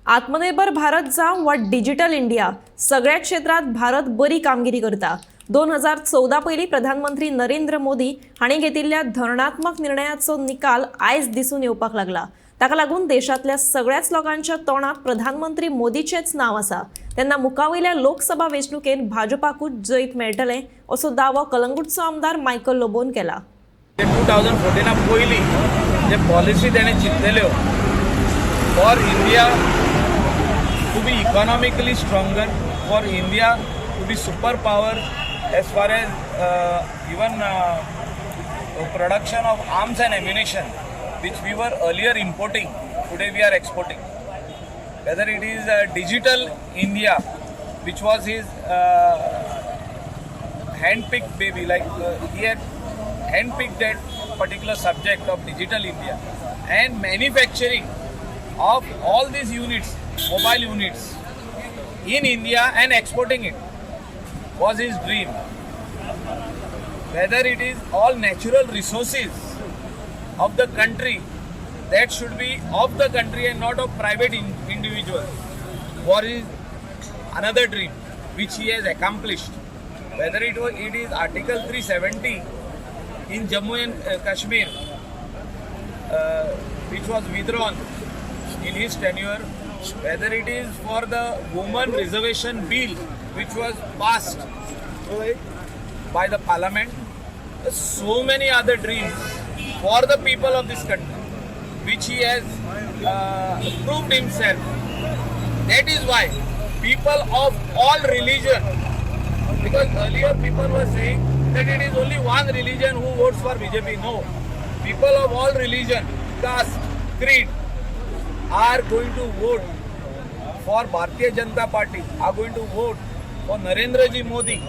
आत्मनिर्भर भारत जावं वा डिजिटल इंडिया सगळ्याच क्षेत्रात भारत बरी कामगिरी करता। 2014 पयलीं प्रधानमंत्री नरेंद्र मोदी हांणी घेतिल्ल्या धोरणात्मक निर्णयाचो निकाल आयज दिसून येवपाक लागला। ताका लागून देशातल्या सगळ्याच लोकांच्या तोंडात प्रधानमंत्री मोदीचेच नाव आसा। तेन्ना मुखावयल्या लोकसभा वेंचणुकेंत भाजपाकूच जैत मेळटलें असो दावो कलंगूटचो आमदार मायकल लोबोन केला। 2014 पयलीं जे पॉलिसी तेणें चिंतलेल्यो for India to be economically stronger, for India to be super power as far as even production of arms and ammunition which we were earlier importing, today we are exporting. Whether it is digital India, which was his hand-picked baby, like he had hand-picked that particular subject of digital India, and manufacturing of all these units, mobile units in India and exporting it was his dream. Whether it is all natural resources of the country that should be of the country and not of private individuals, what is another dream which he has accomplished. Whether it is Article 370 in Jammu and Kashmir, which was withdrawn in his tenure, whether it is for the women reservation bill which was passed by the parliament, so many other dreams for the people of this country, which he has proved himself. That is why people of all religion, because earlier people were saying that it is only one religion who votes for BJP. No, people of all religion, caste, creed are going to vote for Bharatiya Janata Party, are going to vote for Narendra Ji Modi.